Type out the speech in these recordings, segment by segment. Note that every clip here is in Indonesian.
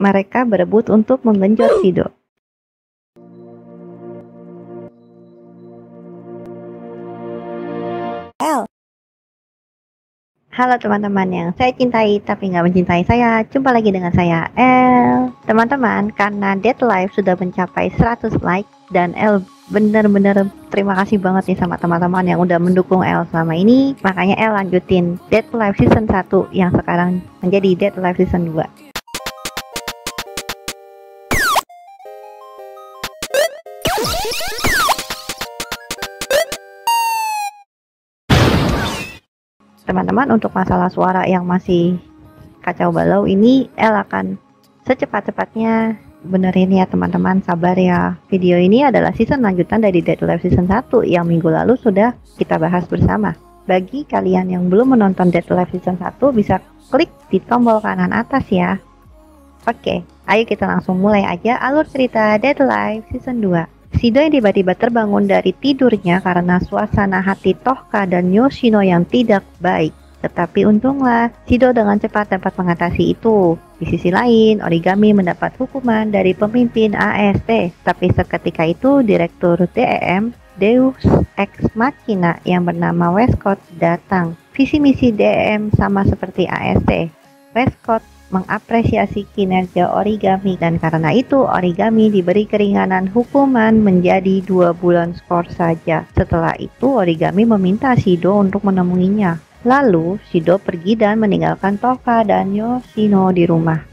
Mereka berebut untuk menggenjot Shido. Halo teman-teman yang saya cintai tapi nggak mencintai saya, jumpa lagi dengan saya, El. Teman-teman, karena Dead Life sudah mencapai 100 like dan El bener-bener terima kasih banget nih sama teman-teman yang udah mendukung El selama ini. Makanya El lanjutin Dead Life Season 1 yang sekarang menjadi Dead Life Season 2. Teman-teman, untuk masalah suara yang masih kacau balau ini, El akan secepat-cepatnya benerin ya teman-teman, sabar ya. Video ini adalah season lanjutan dari Dead Life Season 1 yang minggu lalu sudah kita bahas bersama. Bagi kalian yang belum menonton Dead Life Season 1, bisa klik di tombol kanan atas ya. Oke, ayo kita langsung mulai aja alur cerita Dead Life Season 2. Shido yang tiba-tiba terbangun dari tidurnya karena suasana hati Tohka dan Yoshino yang tidak baik. Tetapi untunglah, Shido dengan cepat dapat mengatasi itu. Di sisi lain, Origami mendapat hukuman dari pemimpin AST. Tapi seketika itu, Direktur DEM, Deus Ex Machina yang bernama Westcott datang. Visi misi DEM sama seperti AST. Westcott mengapresiasi kinerja Origami dan karena itu Origami diberi keringanan hukuman menjadi 2 bulan skor saja. Setelah itu Origami meminta Shido untuk menemuinya. Lalu Shido pergi dan meninggalkan Tohka dan Yoshino di rumah.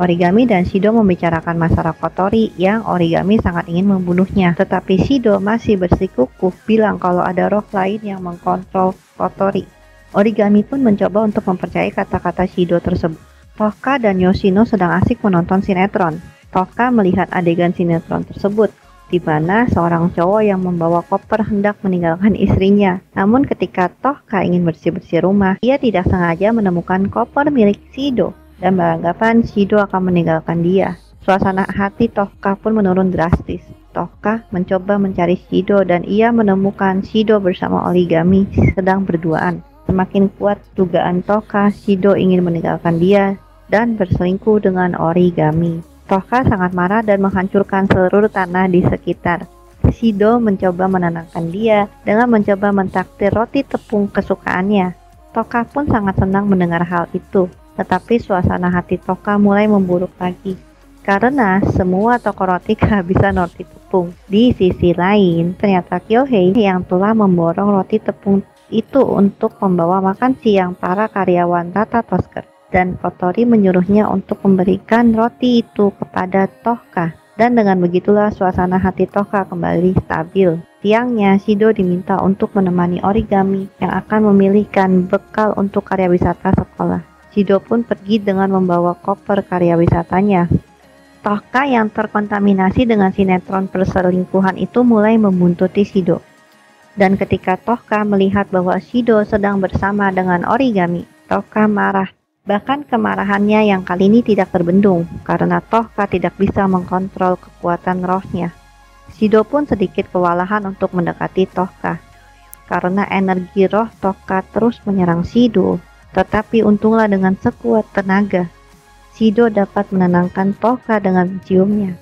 Origami dan Shido membicarakan masalah Kotori yang Origami sangat ingin membunuhnya. Tetapi Shido masih bersikukuh bilang kalau ada roh lain yang mengkontrol Kotori. Origami pun mencoba untuk mempercayai kata-kata Shido tersebut. Tohka dan Yoshino sedang asik menonton sinetron. Tohka melihat adegan sinetron tersebut, di mana seorang cowok yang membawa koper hendak meninggalkan istrinya. Namun ketika Tohka ingin bersih-bersih rumah, ia tidak sengaja menemukan koper milik Shido dan beranggapan Shido akan meninggalkan dia. Suasana hati Tohka pun menurun drastis. Tohka mencoba mencari Shido dan ia menemukan Shido bersama Origami sedang berduaan. Semakin kuat dugaan Tohka, Shido ingin meninggalkan dia dan berselingkuh dengan Origami. Tohka sangat marah dan menghancurkan seluruh tanah di sekitar. Shido mencoba menenangkan dia dengan mencoba mentraktir roti tepung kesukaannya. Tohka pun sangat senang mendengar hal itu, tetapi suasana hati Tohka mulai memburuk lagi karena semua toko roti kehabisan roti tepung. Di sisi lain, ternyata Kyohei yang telah memborong roti tepung itu untuk membawa makan siang para karyawan Tata Tosker, dan Kotori menyuruhnya untuk memberikan roti itu kepada Tohka. Dan dengan begitulah suasana hati Tohka kembali stabil. Siangnya Shido diminta untuk menemani Origami yang akan memilihkan bekal untuk karya wisata sekolah. Shido pun pergi dengan membawa koper karya wisatanya. Tohka yang terkontaminasi dengan sinetron perselingkuhan itu mulai membuntuti Shido. Dan ketika Tohka melihat bahwa Shido sedang bersama dengan Origami, Tohka marah. Bahkan kemarahannya yang kali ini tidak terbendung, karena Tohka tidak bisa mengkontrol kekuatan rohnya. Shido pun sedikit kewalahan untuk mendekati Tohka, karena energi roh Tohka terus menyerang Shido. Tetapi untunglah dengan sekuat tenaga, Shido dapat menenangkan Tohka dengan ciumnya.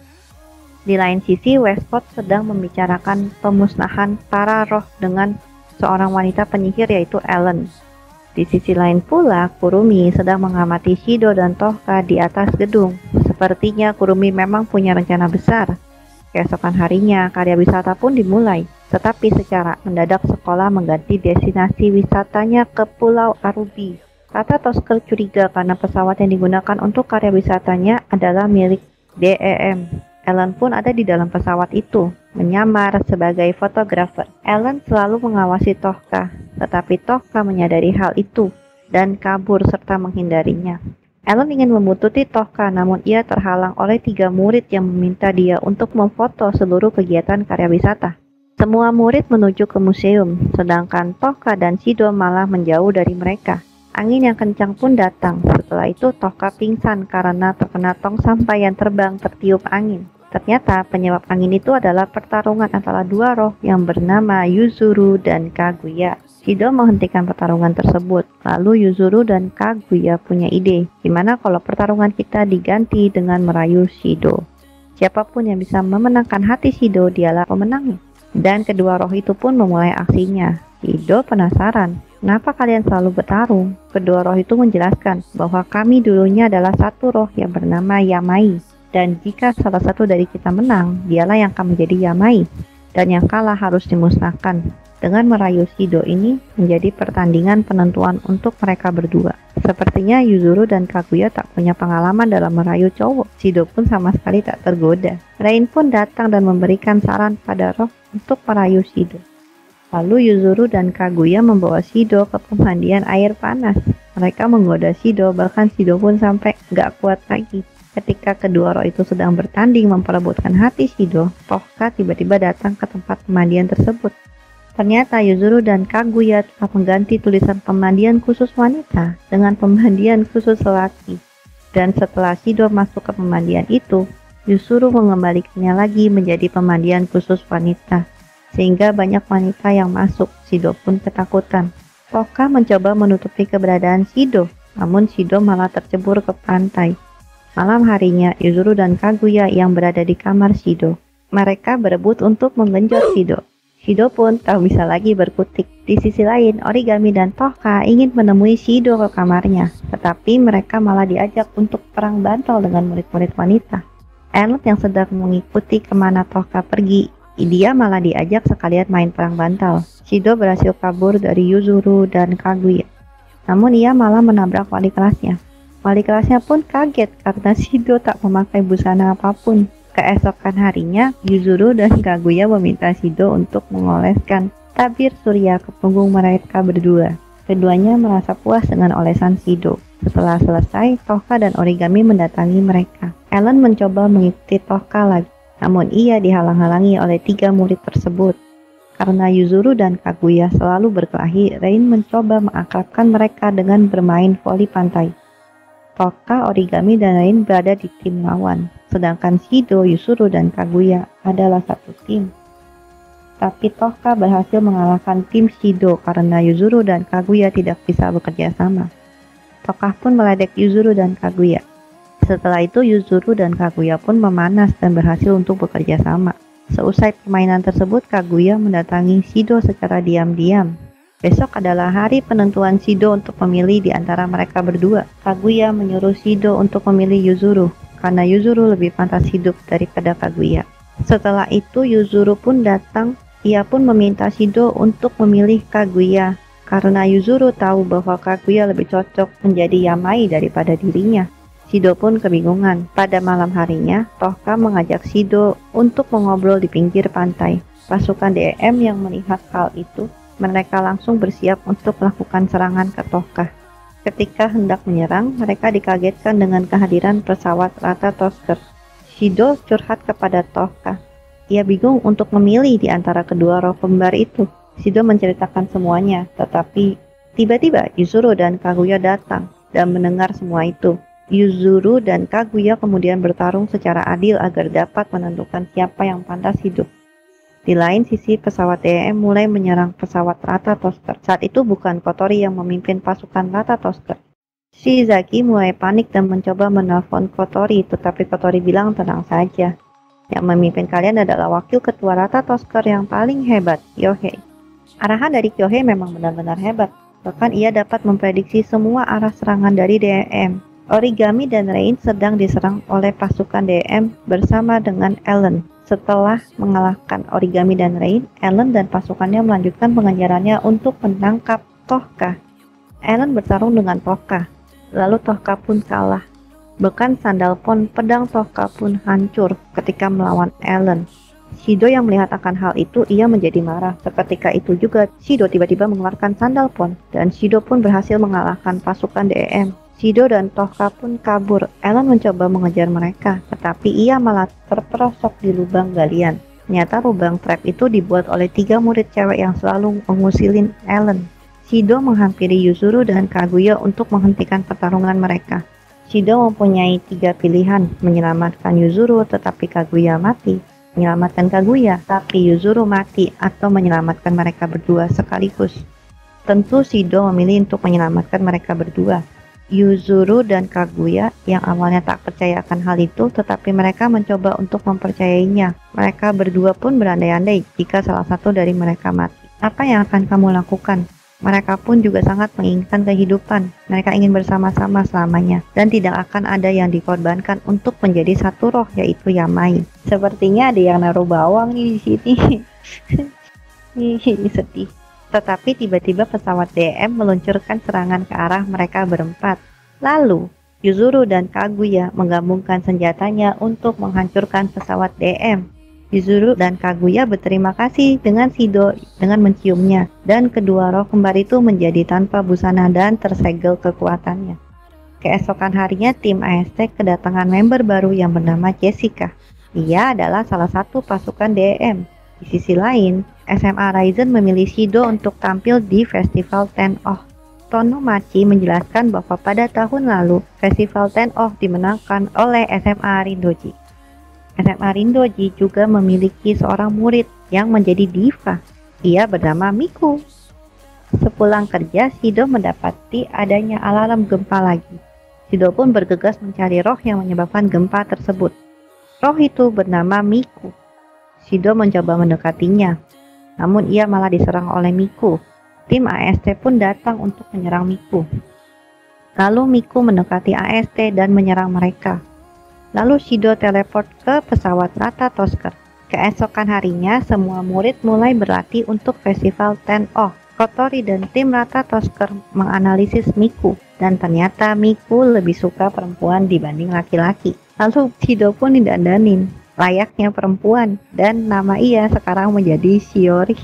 Di lain sisi, Westcott sedang membicarakan pemusnahan para roh dengan seorang wanita penyihir yaitu Ellen. Di sisi lain pula, Kurumi sedang mengamati Shido dan Tohka di atas gedung. Sepertinya Kurumi memang punya rencana besar. Keesokan harinya, karya wisata pun dimulai. Tetapi secara mendadak sekolah mengganti destinasi wisatanya ke Pulau Arubi. Tata Tosker curiga karena pesawat yang digunakan untuk karya wisatanya adalah milik DEM. Ellen pun ada di dalam pesawat itu, menyamar sebagai fotografer. Ellen selalu mengawasi Tohka, tetapi Tohka menyadari hal itu dan kabur serta menghindarinya. Ellen ingin membuntuti Tohka, namun ia terhalang oleh 3 murid yang meminta dia untuk memfoto seluruh kegiatan karya wisata. Semua murid menuju ke museum, sedangkan Tohka dan Shido malah menjauh dari mereka. Angin yang kencang pun datang. Setelah itu Tohka pingsan karena terkena tong sampah yang terbang tertiup angin. Ternyata penyebab angin itu adalah pertarungan antara 2 roh yang bernama Yuzuru dan Kaguya. Shido menghentikan pertarungan tersebut. Lalu Yuzuru dan Kaguya punya ide, gimana kalau pertarungan kita diganti dengan merayu Shido. Siapapun yang bisa memenangkan hati Shido, dialah pemenangnya. Dan kedua roh itu pun memulai aksinya. Shido penasaran, kenapa kalian selalu bertarung? Kedua roh itu menjelaskan bahwa kami dulunya adalah satu roh yang bernama Yamai. Dan jika salah satu dari kita menang, dialah yang akan menjadi Yamai. Dan yang kalah harus dimusnahkan. Dengan merayu Shido ini menjadi pertandingan penentuan untuk mereka berdua. Sepertinya Yuzuru dan Kaguya tak punya pengalaman dalam merayu cowok. Shido pun sama sekali tak tergoda. Rain pun datang dan memberikan saran pada roh untuk merayu Shido. Lalu Yuzuru dan Kaguya membawa Shido ke pemandian air panas. Mereka menggoda Shido, bahkan Shido pun sampai gak kuat lagi. Ketika kedua roh itu sedang bertanding memperebutkan hati Shido, Tohka tiba-tiba datang ke tempat pemandian tersebut. Ternyata Yuzuru dan Kaguya telah mengganti tulisan pemandian khusus wanita dengan pemandian khusus lelaki. Dan setelah Shido masuk ke pemandian itu, Yuzuru mengembalikannya lagi menjadi pemandian khusus wanita. Sehingga banyak wanita yang masuk, Shido pun ketakutan. Tohka mencoba menutupi keberadaan Shido, namun Shido malah tercebur ke pantai. Malam harinya, Yuzuru dan Kaguya yang berada di kamar Shido. Mereka berebut untuk menggenjot Shido. Shido pun tak bisa lagi berkutik. Di sisi lain, Origami dan Tohka ingin menemui Shido ke kamarnya, tetapi mereka malah diajak untuk perang bantal dengan murid-murid wanita. Ellen yang sedang mengikuti kemana Tohka pergi, dia malah diajak sekalian main perang bantal. Shido berhasil kabur dari Yuzuru dan Kaguya, namun ia malah menabrak wali kelasnya. Wali kelasnya pun kaget karena Shido tak memakai busana apapun. Keesokan harinya, Yuzuru dan Kaguya meminta Shido untuk mengoleskan tabir surya ke punggung mereka berdua. Keduanya merasa puas dengan olesan Shido. Setelah selesai, Tohka dan Origami mendatangi mereka. Ellen mencoba mengikuti Tohka lagi, namun ia dihalang-halangi oleh 3 murid tersebut. Karena Yuzuru dan Kaguya selalu berkelahi, Rain mencoba mengakrabkan mereka dengan bermain voli pantai. Tohka, Origami, dan Rain berada di tim lawan. Sedangkan Shido, Yuzuru, dan Kaguya adalah satu tim. Tapi Tohka berhasil mengalahkan tim Shido karena Yuzuru dan Kaguya tidak bisa bekerja sama. Tohka pun meledek Yuzuru dan Kaguya. Setelah itu Yuzuru dan Kaguya pun memanas dan berhasil untuk bekerja sama. Seusai permainan tersebut, Kaguya mendatangi Shido secara diam-diam. Besok adalah hari penentuan Shido untuk memilih di antara mereka berdua. Kaguya menyuruh Shido untuk memilih Yuzuru, karena Yuzuru lebih pantas hidup daripada Kaguya. Setelah itu Yuzuru pun datang, ia pun meminta Shido untuk memilih Kaguya, karena Yuzuru tahu bahwa Kaguya lebih cocok menjadi Yamai daripada dirinya. Shido pun kebingungan. Pada malam harinya, Tohka mengajak Shido untuk mengobrol di pinggir pantai. Pasukan DEM yang melihat hal itu, mereka langsung bersiap untuk melakukan serangan ke Tohka. Ketika hendak menyerang, mereka dikagetkan dengan kehadiran pesawat Rata Tosker. Shido curhat kepada Tohka. Ia bingung untuk memilih di antara kedua roh kembar itu. Shido menceritakan semuanya, tetapi tiba-tiba Yuzuru dan Kaguya datang dan mendengar semua itu. Yuzuru dan Kaguya kemudian bertarung secara adil agar dapat menentukan siapa yang pantas hidup. Di lain sisi, pesawat DEM mulai menyerang pesawat Rata Tosker. Saat itu bukan Kotori yang memimpin pasukan Rata Tosker. Shizaki mulai panik dan mencoba menelpon Kotori, tetapi Kotori bilang tenang saja. Yang memimpin kalian adalah wakil ketua Rata Tosker yang paling hebat, Kyohei. Arahan dari Kyohei memang benar-benar hebat. Bahkan ia dapat memprediksi semua arah serangan dari DEM. Origami dan Rain sedang diserang oleh pasukan DEM bersama dengan Ellen. Setelah mengalahkan Origami dan Rain, Ellen dan pasukannya melanjutkan pengejarannya untuk menangkap Tohka. Ellen bertarung dengan Tohka, lalu Tohka pun kalah. Bahkan sandal pon pedang Tohka pun hancur ketika melawan Ellen. Shido yang melihat akan hal itu, ia menjadi marah. Seketika itu juga, Shido tiba-tiba mengeluarkan sandal pon, dan Shido pun berhasil mengalahkan pasukan DEM. Shido dan Tohka pun kabur. Ellen mencoba mengejar mereka, tetapi ia malah terperosok di lubang galian. Ternyata lubang trap itu dibuat oleh 3 murid cewek yang selalu mengusilin Ellen. Shido menghampiri Yuzuru dan Kaguya untuk menghentikan pertarungan mereka. Shido mempunyai 3 pilihan, menyelamatkan Yuzuru tetapi Kaguya mati, menyelamatkan Kaguya tapi Yuzuru mati, atau menyelamatkan mereka berdua sekaligus. Tentu Shido memilih untuk menyelamatkan mereka berdua. Yuzuru dan Kaguya yang awalnya tak percaya akan hal itu, tetapi mereka mencoba untuk mempercayainya. Mereka berdua pun berandai-andai jika salah satu dari mereka mati. Apa yang akan kamu lakukan? Mereka pun juga sangat menginginkan kehidupan. Mereka ingin bersama-sama selamanya, dan tidak akan ada yang dikorbankan untuk menjadi satu roh, yaitu Yamai. Sepertinya ada yang naruh bawang nih di sini. Sedih. Tetapi tiba-tiba pesawat DM meluncurkan serangan ke arah mereka berempat. Lalu, Yuzuru dan Kaguya menggabungkan senjatanya untuk menghancurkan pesawat DM. Yuzuru dan Kaguya berterima kasih dengan Shido dengan menciumnya, dan kedua roh kembar itu menjadi tanpa busana dan tersegel kekuatannya. Keesokan harinya, tim AST kedatangan member baru yang bernama Jessica. Ia adalah salah satu pasukan DM. Di sisi lain, SMA Raizen memilih Shido untuk tampil di Festival Ten Oh. Tonomachi menjelaskan bahwa pada tahun lalu, Festival Ten Oh dimenangkan oleh SMA Rindoji. SMA Rindoji juga memiliki seorang murid yang menjadi diva. Ia bernama Miku. Sepulang kerja, Shido mendapati adanya alarm gempa lagi. Shido pun bergegas mencari roh yang menyebabkan gempa tersebut. Roh itu bernama Miku. Shido mencoba mendekatinya, namun ia malah diserang oleh Miku. Tim AST pun datang untuk menyerang Miku. Lalu Miku mendekati AST dan menyerang mereka. Lalu Shido teleport ke pesawat Rata Tosker. Keesokan harinya, semua murid mulai berlatih untuk festival Ten Oh. Kotori dan tim Rata Tosker menganalisis Miku, dan ternyata Miku lebih suka perempuan dibanding laki-laki. Lalu Shido pun didandanin layaknya perempuan, dan nama ia sekarang menjadi Shiori.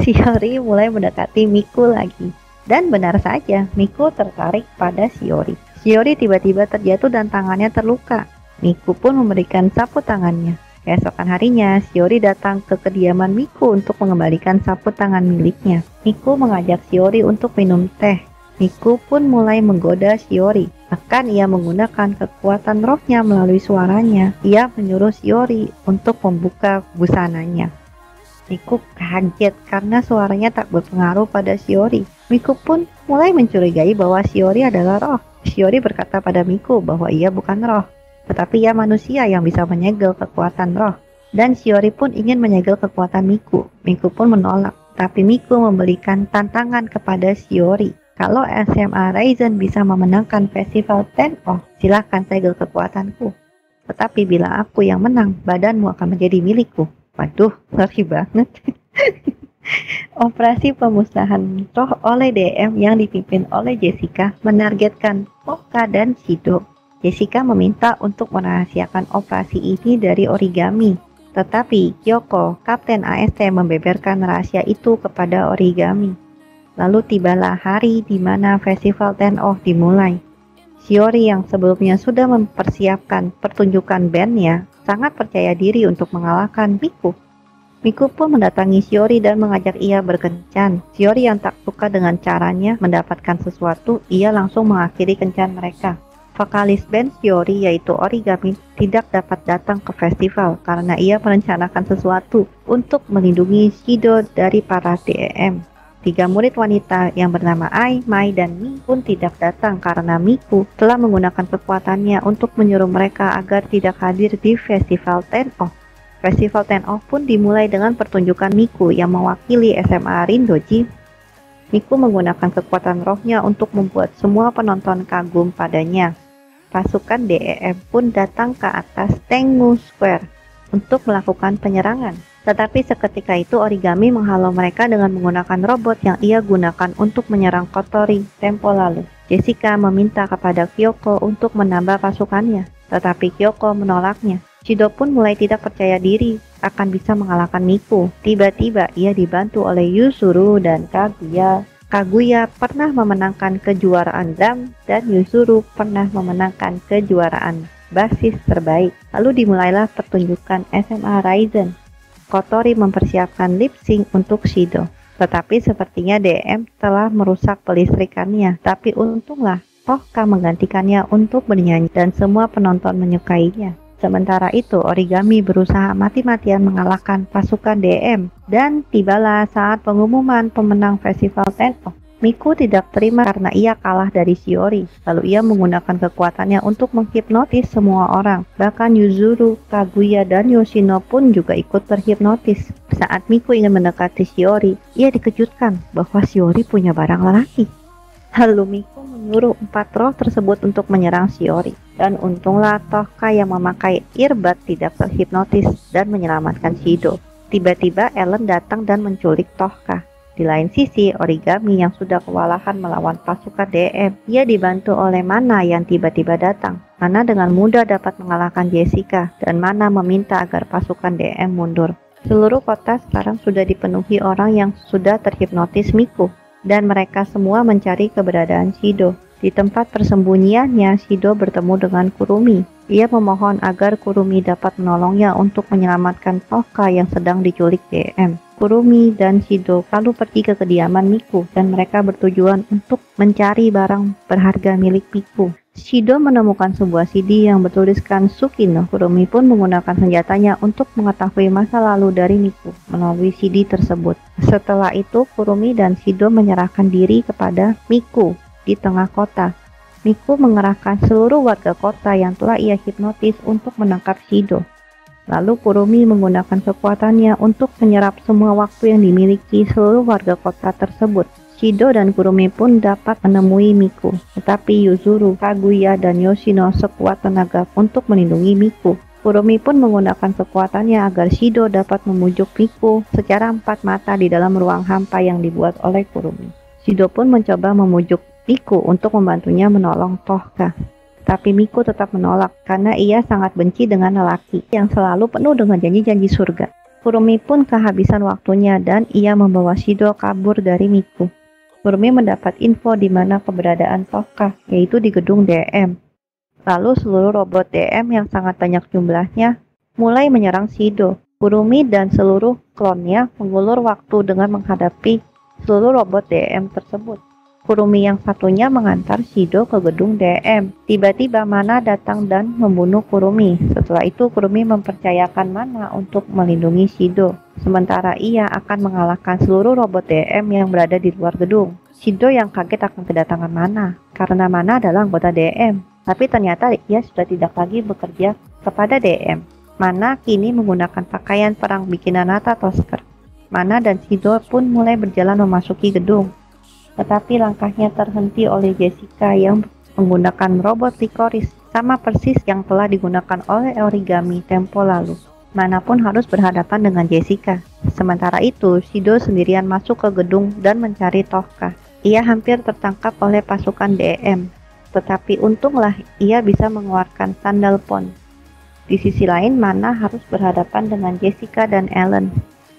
Shiori mulai mendekati Miku lagi, dan benar saja Miku tertarik pada Shiori. Shiori tiba-tiba terjatuh dan tangannya terluka. Miku pun memberikan sapu tangannya. Keesokan harinya, Shiori datang ke kediaman Miku untuk mengembalikan sapu tangan miliknya. Miku mengajak Shiori untuk minum teh. Miku pun mulai menggoda Shiori. Bahkan ia menggunakan kekuatan rohnya melalui suaranya. Ia menyuruh Shiori untuk membuka busananya. Miku kaget karena suaranya tak berpengaruh pada Shiori. Miku pun mulai mencurigai bahwa Shiori adalah roh. Shiori berkata pada Miku bahwa ia bukan roh, tetapi ia manusia yang bisa menyegel kekuatan roh. Dan Shiori pun ingin menyegel kekuatan Miku. Miku pun menolak, tapi Miku memberikan tantangan kepada Shiori. Kalau SMA Raizen bisa memenangkan festival Ten Oh, silahkan segel kekuatanku. Tetapi bila aku yang menang, badanmu akan menjadi milikku. Waduh, ngeri banget. Operasi pemusnahan roh oleh DM yang dipimpin oleh Jessica menargetkan Oka dan Shido. Jessica meminta untuk merahasiakan operasi ini dari Origami. Tetapi Kyoko, Kapten AST, membeberkan rahasia itu kepada Origami. Lalu tibalah hari di mana festival Ten Oh dimulai. Shiori yang sebelumnya sudah mempersiapkan pertunjukan bandnya sangat percaya diri untuk mengalahkan Miku. Miku pun mendatangi Shiori dan mengajak ia berkencan. Shiori yang tak suka dengan caranya mendapatkan sesuatu, ia langsung mengakhiri kencan mereka. Vokalis band Shiori yaitu Origami tidak dapat datang ke festival karena ia merencanakan sesuatu untuk melindungi Shido dari para DM. 3 murid wanita yang bernama Ai, Mai, dan Mi pun tidak datang karena Miku telah menggunakan kekuatannya untuk menyuruh mereka agar tidak hadir di festival Ten Oh. Festival Ten Oh pun dimulai dengan pertunjukan Miku yang mewakili SMA Rindoji. Miku menggunakan kekuatan rohnya untuk membuat semua penonton kagum padanya. Pasukan DEM pun datang ke atas Tengu Square untuk melakukan penyerangan. Tetapi seketika itu Origami menghalau mereka dengan menggunakan robot yang ia gunakan untuk menyerang Kotori tempo lalu. Jessica meminta kepada Kyoko untuk menambah pasukannya, tetapi Kyoko menolaknya. Shido pun mulai tidak percaya diri akan bisa mengalahkan Miku. Tiba-tiba ia dibantu oleh Yuzuru dan Kaguya. Kaguya pernah memenangkan kejuaraan drum dan Yuzuru pernah memenangkan kejuaraan basis terbaik. Lalu dimulailah pertunjukan SMA Raizen. Kotori mempersiapkan lip sync untuk Shido, tetapi sepertinya DM telah merusak pelistrikannya. Tapi untunglah Tohka menggantikannya untuk bernyanyi dan semua penonton menyukainya. Sementara itu, Origami berusaha mati-matian mengalahkan pasukan DM, dan tibalah saat pengumuman pemenang festival Tenno. Miku tidak terima karena ia kalah dari Shiori. Lalu ia menggunakan kekuatannya untuk menghipnotis semua orang. Bahkan Yuzuru, Kaguya, dan Yoshino pun juga ikut terhipnotis. Saat Miku ingin mendekati Shiori, ia dikejutkan bahwa Shiori punya barang lelaki. Lalu Miku menyuruh 4 roh tersebut untuk menyerang Shiori. Dan untunglah Tohka yang memakai earbud tidak terhipnotis dan menyelamatkan Shido. Tiba-tiba Ellen datang dan menculik Tohka. Di lain sisi, Origami yang sudah kewalahan melawan pasukan DM, ia dibantu oleh Mana yang tiba-tiba datang. Mana dengan mudah dapat mengalahkan Jessica, dan Mana meminta agar pasukan DM mundur. Seluruh kota sekarang sudah dipenuhi orang yang sudah terhipnotis Miku, dan mereka semua mencari keberadaan Shido. Di tempat persembunyiannya, Shido bertemu dengan Kurumi. Ia memohon agar Kurumi dapat menolongnya untuk menyelamatkan Tohka yang sedang diculik DM. Kurumi dan Shido lalu pergi ke kediaman Miku dan mereka bertujuan untuk mencari barang berharga milik Miku. Shido menemukan sebuah CD yang bertuliskan Tsukino. Kurumi pun menggunakan senjatanya untuk mengetahui masa lalu dari Miku melalui CD tersebut. Setelah itu, Kurumi dan Shido menyerahkan diri kepada Miku di tengah kota. Miku mengerahkan seluruh warga kota yang telah ia hipnotis untuk menangkap Shido. Lalu Kurumi menggunakan kekuatannya untuk menyerap semua waktu yang dimiliki seluruh warga kota tersebut. Shido dan Kurumi pun dapat menemui Miku, tetapi Yuzuru, Kaguya, dan Yoshino sekuat tenaga untuk melindungi Miku. Kurumi pun menggunakan kekuatannya agar Shido dapat memujuk Miku secara 4 mata di dalam ruang hampa yang dibuat oleh Kurumi. Shido pun mencoba memujuk Miku untuk membantunya menolong Tohka. Tapi Miku tetap menolak karena ia sangat benci dengan lelaki yang selalu penuh dengan janji-janji surga. Kurumi pun kehabisan waktunya dan ia membawa Shido kabur dari Miku. Kurumi mendapat info di mana keberadaan Tohka, yaitu di gedung DM. Lalu seluruh robot DM yang sangat banyak jumlahnya mulai menyerang Shido. Kurumi dan seluruh klonnya mengulur waktu dengan menghadapi seluruh robot DM tersebut. Kurumi yang satunya mengantar Shido ke gedung DM. Tiba-tiba Mana datang dan membunuh Kurumi. Setelah itu Kurumi mempercayakan Mana untuk melindungi Shido. Sementara ia akan mengalahkan seluruh robot DM yang berada di luar gedung. Shido yang kaget akan kedatangan Mana, karena Mana adalah anggota DM. Tapi ternyata ia sudah tidak lagi bekerja kepada DM. Mana kini menggunakan pakaian perang bikinan Nata Tosker. Mana dan Shido pun mulai berjalan memasuki gedung. Tetapi langkahnya terhenti oleh Jessica yang menggunakan robot Licorice, sama persis yang telah digunakan oleh Origami tempo lalu. Mana pun harus berhadapan dengan Jessica. Sementara itu, Shido sendirian masuk ke gedung dan mencari Tohka. Ia hampir tertangkap oleh pasukan DM, tetapi untunglah ia bisa mengeluarkan sandal pon. Di sisi lain, Mana harus berhadapan dengan Jessica dan Ellen.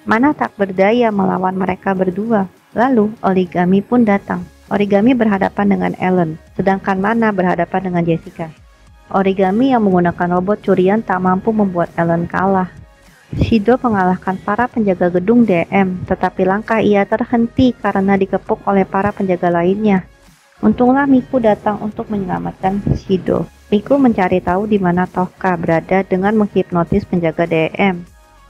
Mana tak berdaya melawan mereka berdua. Lalu, Origami pun datang. Origami berhadapan dengan Ellen, sedangkan Mana berhadapan dengan Jessica. Origami yang menggunakan robot curian tak mampu membuat Ellen kalah. Shido mengalahkan para penjaga gedung DM, tetapi langkah ia terhenti karena dikepung oleh para penjaga lainnya. Untunglah Miku datang untuk menyelamatkan Shido. Miku mencari tahu di mana Tohka berada dengan menghipnotis penjaga DM.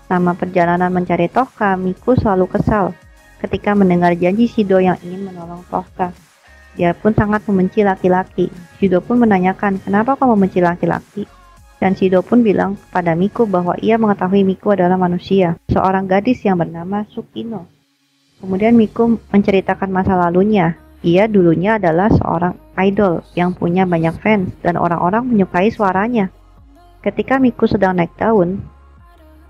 Selama perjalanan mencari Tohka, Miku selalu kesal ketika mendengar janji Shido yang ingin menolong Tohka. Dia pun sangat membenci laki-laki. Shido pun menanyakan, kenapa kau membenci laki-laki? Dan Shido pun bilang kepada Miku bahwa ia mengetahui Miku adalah manusia, seorang gadis yang bernama Tsukino. Kemudian Miku menceritakan masa lalunya. Ia dulunya adalah seorang idol yang punya banyak fans dan orang-orang menyukai suaranya. Ketika Miku sedang naik daun,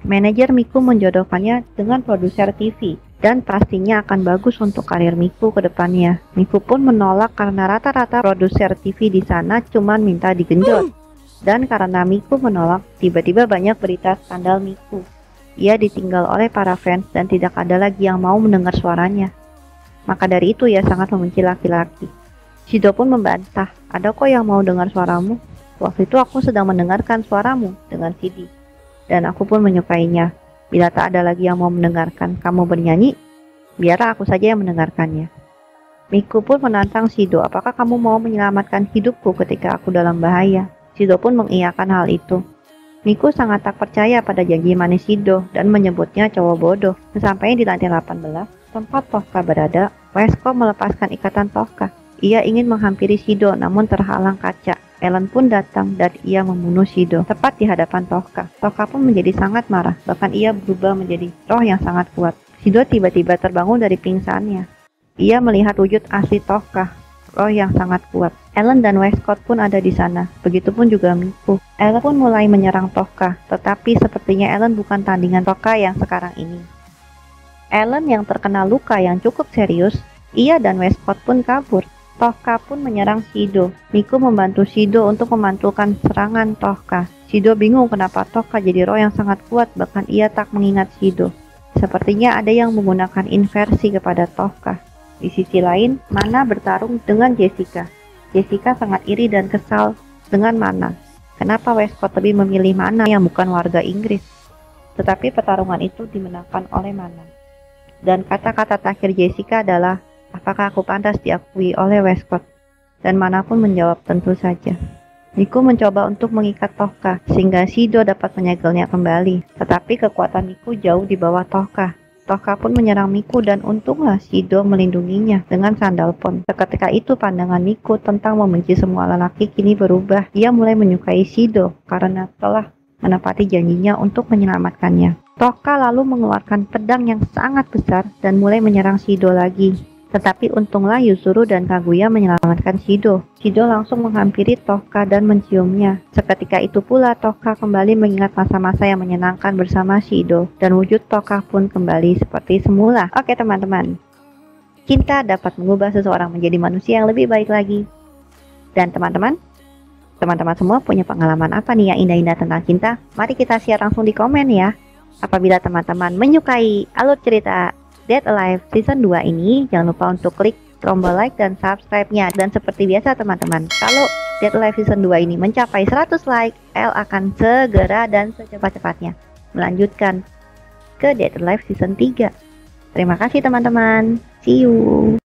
manajer Miku menjodohkannya dengan produser TV. Dan pastinya akan bagus untuk karir Miku ke depannya. Miku pun menolak karena rata-rata produser TV di sana cuma minta digenjot. Dan karena Miku menolak, tiba-tiba banyak berita skandal Miku. Ia ditinggal oleh para fans dan tidak ada lagi yang mau mendengar suaranya. Maka dari itu ia sangat membenci laki-laki. Shido pun membantah, ada kok yang mau dengar suaramu? Waktu itu aku sedang mendengarkan suaramu dengan CD. Dan aku pun menyukainya. Bila tak ada lagi yang mau mendengarkan kamu bernyanyi, biarlah aku saja yang mendengarkannya. Miku pun menantang Shido, apakah kamu mau menyelamatkan hidupku ketika aku dalam bahaya? Shido pun mengiyakan hal itu. Miku sangat tak percaya pada janji manis Shido dan menyebutnya cowok bodoh. Sesampainya di lantai 18, tempat Tohka berada, Wesko melepaskan ikatan Tohka. Ia ingin menghampiri Shido namun terhalang kaca. Ellen pun datang dan ia membunuh Shido tepat di hadapan Tohka. Tohka pun menjadi sangat marah, bahkan ia berubah menjadi roh yang sangat kuat. Shido tiba-tiba terbangun dari pingsannya. Ia melihat wujud asli Tohka, roh yang sangat kuat. Ellen dan Westcott pun ada di sana, begitupun juga Miku. Ellen pun mulai menyerang Tohka, tetapi sepertinya Ellen bukan tandingan Tohka yang sekarang ini. Ellen yang terkena luka yang cukup serius, ia dan Westcott pun kabur. Tohka pun menyerang Shido. Miku membantu Shido untuk memantulkan serangan Tohka. Shido bingung kenapa Tohka jadi roh yang sangat kuat, bahkan ia tak mengingat Shido. Sepertinya ada yang menggunakan inversi kepada Tohka. Di sisi lain, Mana bertarung dengan Jessica. Jessica sangat iri dan kesal dengan Mana. Kenapa Westcott lebih memilih Mana yang bukan warga Inggris? Tetapi pertarungan itu dimenangkan oleh Mana. Dan kata-kata terakhir Jessica adalah, apakah aku pantas diakui oleh Westcott? Dan Mana pun menjawab tentu saja. Miku mencoba untuk mengikat Tohka sehingga Shido dapat menyegelnya kembali. Tetapi kekuatan Miku jauh di bawah Tohka. Tohka pun menyerang Miku dan untunglah Shido melindunginya dengan sandal pon. Seketika itu pandangan Miku tentang membenci semua lelaki kini berubah. Ia mulai menyukai Shido karena telah menepati janjinya untuk menyelamatkannya. Tohka lalu mengeluarkan pedang yang sangat besar dan mulai menyerang Shido lagi. Tetapi untunglah Yuzuru dan Kaguya menyelamatkan Shido. Shido langsung menghampiri Tohka dan menciumnya. Seketika itu pula Tohka kembali mengingat masa-masa yang menyenangkan bersama Shido. Dan wujud Tohka pun kembali seperti semula. Oke teman-teman, cinta dapat mengubah seseorang menjadi manusia yang lebih baik lagi. Dan teman-teman semua punya pengalaman apa nih yang indah-indah tentang cinta? Mari kita share langsung di komen ya. Apabila teman-teman menyukai alur cerita Dead Alive Season 2 ini, jangan lupa untuk klik tombol like dan subscribe-nya. Dan seperti biasa teman-teman, kalau Dead Alive Season 2 ini mencapai 100 like, El akan segera dan secepat-cepatnya melanjutkan ke Dead Alive Season 3. Terima kasih teman-teman. See you.